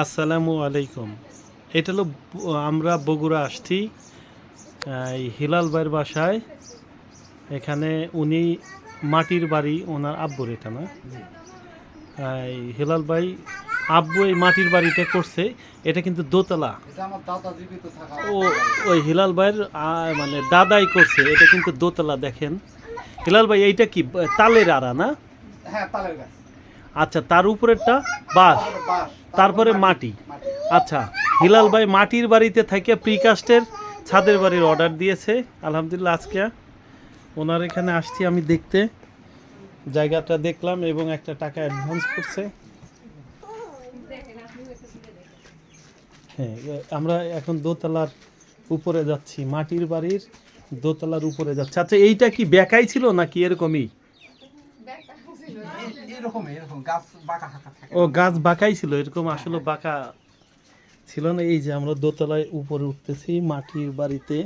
আসসালামু আলাইকুম। এটা হলো আমরা বগুড়া আসছি এই হিলাল ভাইয়ের বাসায়। এখানে উনি মাটির বাড়ি, ওনার আব্বুর এটা না, এই হিলাল ভাই আব্বু এই মাটির বাড়িটা করছে। এটা কিন্তু দোতলা। ও ওই হিলাল ভাইয়ের মানে দাদাই করছে। এটা কিন্তু দোতলা। দেখেন হিলাল ভাই, এইটা কি তালের আড়া না? হ্যাঁ, তালের গাছ। আচ্ছা, তার উপরেরটা বাঁশ, তারপরে মাটি। আচ্ছা, হিলাল ভাই মাটির বাড়িতে থেকে প্রিকাস্টের ছাদের বাড়ির অর্ডার দিয়েছে। আলহামদুলিল্লাহ, আজকে ওনার এখানে আসছি আমি দেখতে, জায়গাটা দেখলাম এবং একটা টাকা অ্যাডভান্স করছে। হ্যাঁ, আমরা এখন দোতলার উপরে যাচ্ছি, মাটির বাড়ির দোতলার উপরে যাচ্ছি। আচ্ছা, এইটা কি বেকাই ছিল নাকি এরকমই? ও, গাছ বাঁকাই ছিল, এরকম আসলে বাঁকা ছিল না। এই যে আমরা দোতলায় উপরে উঠতেছি মাটির বাড়িতে।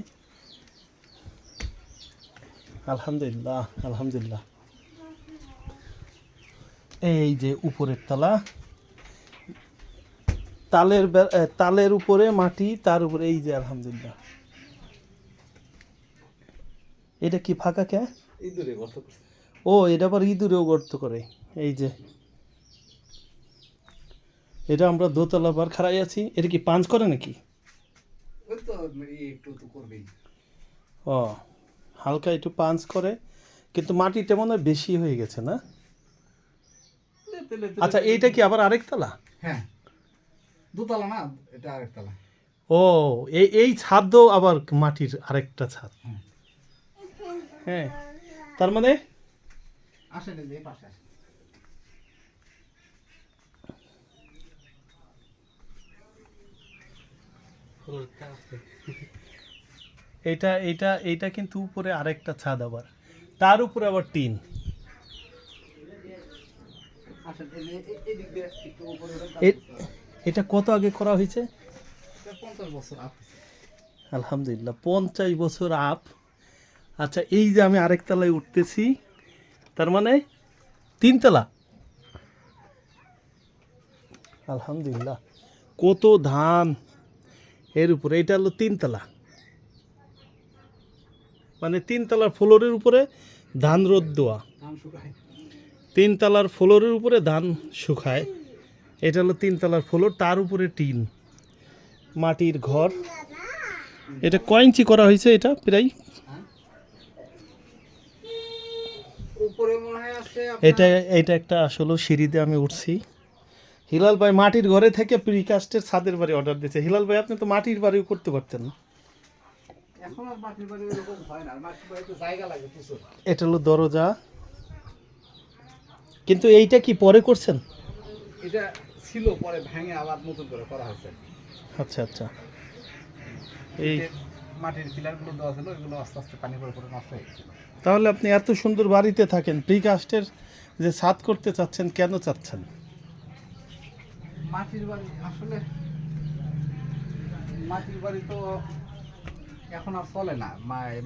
আলহামদুলিল্লাহ, আলহামদুলিল্লাহ। এই যে উপরের তলা, তালের উপরে মাটি, তার উপরে এই যে আলহামদুলিল্লাহ। এটা কি ফাঁকা কে? ইঁদুরে গর্ত করছে। ও, এটা আবার ইঁদুরেও গর্ত করে। এই যে এটা আমরা দোতলা বার খাড়াই আছি। এটা কি পাঞ্চ করে নাকি? ওই তো একটু তো করবেই। ও, হালকা একটু পাঞ্চ করে, কিন্তু মাটিটা মনে হয় বেশি হয়ে গেছে না? আচ্ছা, এইটা কি আবার আরেক তলা? হ্যাঁ, দুতলা না, এটা আরেকতলা। ও, এই ছাদও আবার মাটির আরেকটা ছাদ। হ্যাঁ, তার মানে আসেন এই পাশে আসেন। এইটা এইটা এইটা কিন্তু উপরে আরেকটা ছাদ, আবার তার উপরে আবার টিন। আসেন এই দিক দিয়ে একটু উপরে এটা কত আগে করা হয়েছে? 50 বছর আপ। আলহামদুলিল্লাহ, 50 বছর আপ। আচ্ছা, এই যে আমি আরেক তলায় উঠতেছি, তার মানে 3 তলা। আলহামদুলিল্লাহ, কত ধান এর উপরে। এটা হলো 3 তলা, মানে 3 তলার ফ্লোরের উপরে ধান রোদ দেওয়া। ধান শুকায়। 3 তলার ফ্লোরের উপরে ধান শুকায়। এটা হলো 3 তলার ফ্লোর, তার উপরে টিন, মাটির ঘর। এটা কয় ইঞ্চি করা হয়েছে? এটা প্রায় উপরে মনে হয় আছে এটা এটা একটা আসলে সিঁড়িতে আমি উঠছি। হিলাল ভাই মাটির ঘরে থেকে প্রিকাস্টের ছাদের বাড়ি অর্ডার দিয়েছে। হিলাল ভাই, আপনি তো মাটির বাড়িও করতে পারতেন। এখন আর মাটির বাড়ি এরকম হয় না, মাটির বাড়িতে জায়গা লাগে প্রচুর। এটা হলো দরজা। কিন্তু এইটা কি পরে করছেন? এটা ছিল, পরে ভেঙে আবার নতুন করে করা হয়েছে। আচ্ছা আচ্ছা। এই মাটির পিলারগুলো দেওয়া ছিল, এগুলো আস্তে আস্তে পানি পড়ে পড়ে নষ্ট হয়ে গেছিল। তাহলে আপনি এত সুন্দর বাড়িতে থাকেন, প্রিকাস্টের যে ছাদ করতে চাচ্ছেন, কেন চাচ্ছেন? মাটির বাড়ি আসলে মাটির বাড়ি তো এখন আর চলে না।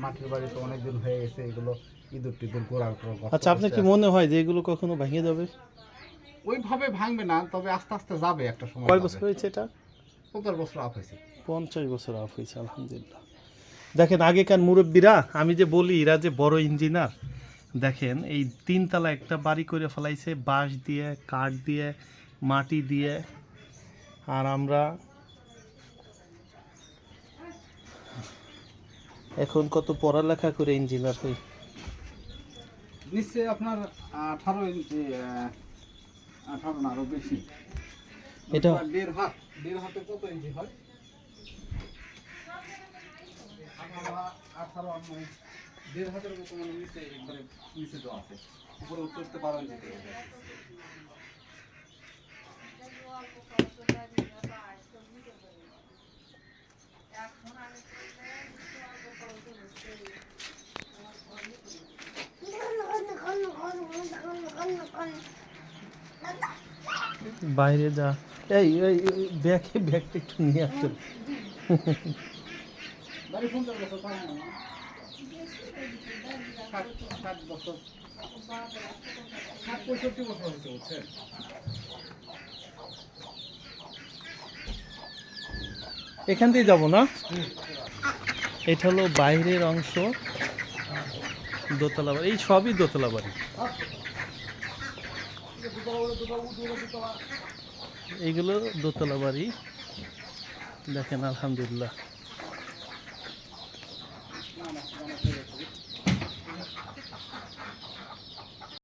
মাটির বাড়ি তো অনেকদিন হয়ে গেছে, এগুলো ইঁদুর টিঁদুর গোড়া। আচ্ছা, আপনার কি মনে হয় যে এগুলো কখনো ভেঙে যাবে? ওইভাবে ভাঙবে না, তবে আস্তে আস্তে যাবে একটা সময়। কয় বছর হয়েছে এটা? 50 বছর আপ হয়েছে। 50 বছর আপ হয়েছে, আলহামদুলিল্লাহ। দেখেন আগেকার মুরব্বীরা, আমি যে বলি এরা যে বড় ইঞ্জিনিয়ার, দেখেন এই 3 তলা একটা বাড়ি করে ফেলাইছে, বাঁশ দিয়ে, কাঠ দিয়ে, মাটি দিয়ে। আর আমরা এখন কত পড়ালেখা করে ইঞ্জিনিয়ার হই। নিশ্চয়ই আপনার 18 ইঞ্চি, 18 না আরো বেশি। এটা 1.5 হাতে কত ইঞ্চি হয়? 18 1.5 হাতের মতো মানে নিচে, একবারে নিচে দেওয়া আছে। উপরে উঠতে পারেন যেতে। বাইরে যা, এই ব্যাগে ব্যাগটা একটু নিয়ে আসুন। বাড়ি 50 বছর পার না, 60 বছর, 60-65 বছর হয়েছে, বুঝছেন? এখান দিয়ে যাব না? এটা হলো বাইরের অংশ, দোতলা বাড়ি। এই সবই দোতলা বাড়ি। এইগুলো দোতলা বাড়ি দেখেন, আলহামদুলিল্লাহ।